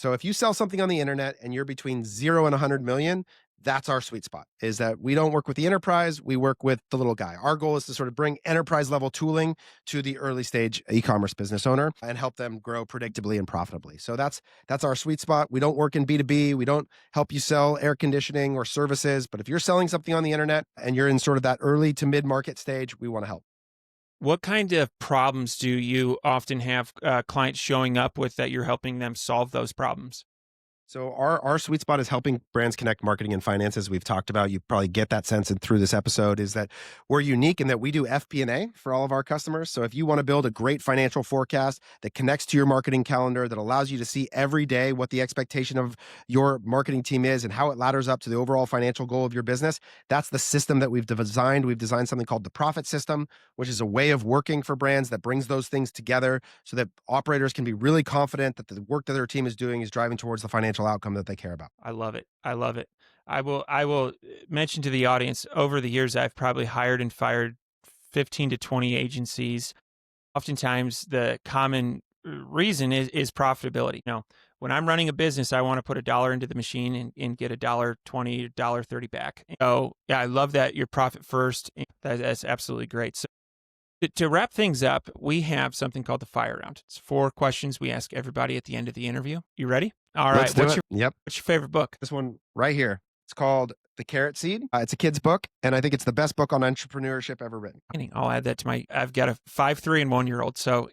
So if you sell something on the internet and you're between 0 and 100 million, that's our sweet spot. Is that we don't work with the enterprise, we work with the little guy. Our goal is to sort of bring enterprise level tooling to the early stage e-commerce business owner and help them grow predictably and profitably. So that's our sweet spot. We don't work in B2B. We don't help you sell air conditioning or services, but if you're selling something on the internet and you're in sort of that early to mid-market stage, we want to help. What kind of problems do you often have clients showing up with that you're helping them solve those problems? So our sweet spot is helping brands connect marketing and finances. We've talked about, you probably get that sense through this episode, is that we're unique in that we do FP&A for all of our customers. So if you want to build a great financial forecast that connects to your marketing calendar, that allows you to see every day what the expectation of your marketing team is and how it ladders up to the overall financial goal of your business, that's the system that we've designed. We've designed something called the Profit System, which is a way of working for brands that brings those things together so that operators can be really confident that the work that their team is doing is driving towards the financial outcome that they care about. I love it. I love it. I will mention to the audience, over the years I've probably hired and fired 15 to 20 agencies. Oftentimes the common reason is profitability. When I'm running a business, I want to put a dollar into the machine and get a dollar 20, dollar 30 back. So yeah, I love that you're profit first. That's absolutely great. So to wrap things up, we have something called the fire round. It's 4 questions we ask everybody at the end of the interview. You ready? All Let's right. do it. Yep. What's your favorite book? This one right here. It's called The Carrot Seed. It's a kid's book, and I think it's the best book on entrepreneurship ever written. I'll add that to I've got a 5, 3, and 1-year-old. So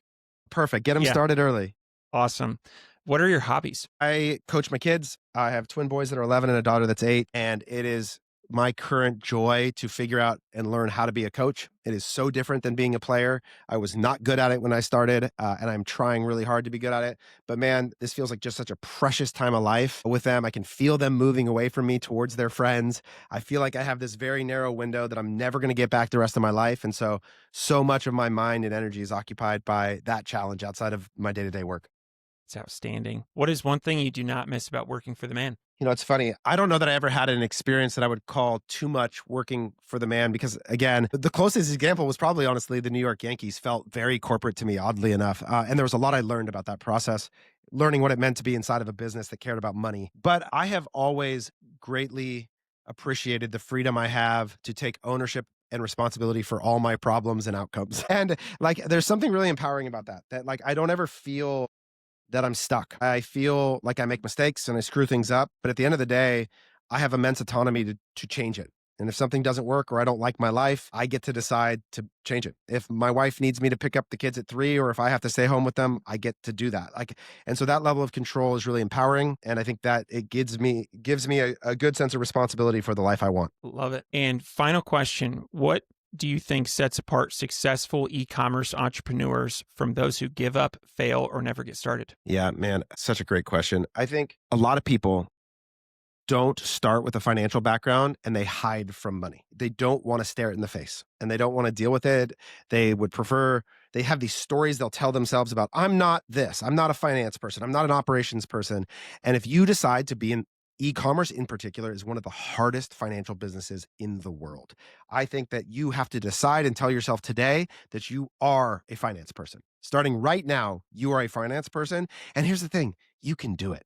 Perfect. Get them yeah, started early. awesome. What are your hobbies? I coach my kids. I have twin boys that are 11 and a daughter that's 8, and it is my current joy to figure out and learn how to be a coach. It is so different than being a player. I was not good at it when I started, and I'm trying really hard to be good at it. But man, this feels like just such a precious time of life with them. I can feel them moving away from me towards their friends. I feel like I have this very narrow window that I'm never going to get back the rest of my life. And so much of my mind and energy is occupied by that challenge outside of my day-to-day work. It's outstanding. What is one thing you do not miss about working for the man? It's funny. I don't know that I ever had an experience that I would call too much working for the man because, again, the closest example was probably, honestly, the New York Yankees felt very corporate to me, oddly enough. And there was a lot I learned about that process, learning what it meant to be inside of a business that cared about money. But I have always greatly appreciated the freedom I have to take ownership and responsibility for all my problems and outcomes. And there's something really empowering about that I don't ever feel that I'm stuck. I feel like I make mistakes and I screw things up, but at the end of the day, I have immense autonomy to change it. And if something doesn't work or I don't like my life, I get to decide to change it. If my wife needs me to pick up the kids at 3, or if I have to stay home with them, I get to do that. And so that level of control is really empowering. And I think that it gives me a good sense of responsibility for the life I want. Love it. And final question, what do you think sets apart successful e-commerce entrepreneurs from those who give up, fail, or never get started? Yeah, man, such a great question. I think a lot of people don't start with a financial background and they hide from money. They don't want to stare it in the face and they don't want to deal with it. They would prefer, they have these stories they'll tell themselves about, I'm not this, I'm not a finance person, I'm not an operations person. And if you decide to be an e-commerce in particular is one of the hardest financial businesses in the world. I think that you have to decide and tell yourself today that you are a finance person. Starting right now, you are a finance person. And here's the thing, you can do it.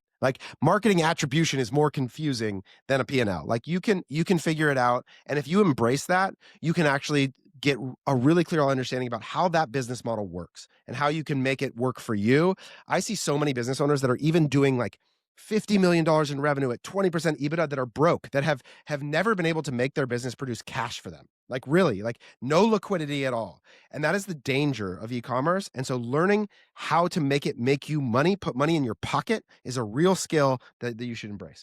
Marketing attribution is more confusing than a P&L. You can figure it out. And if you embrace that, you can actually get a really clear understanding about how that business model works and how you can make it work for you. I see so many business owners that are even doing $50 million in revenue at 20% EBITDA that are broke, that have never been able to make their business produce cash for them. Really, no liquidity at all. And that is the danger of e-commerce. And so learning how to make it make you money, put money in your pocket is a real skill that you should embrace.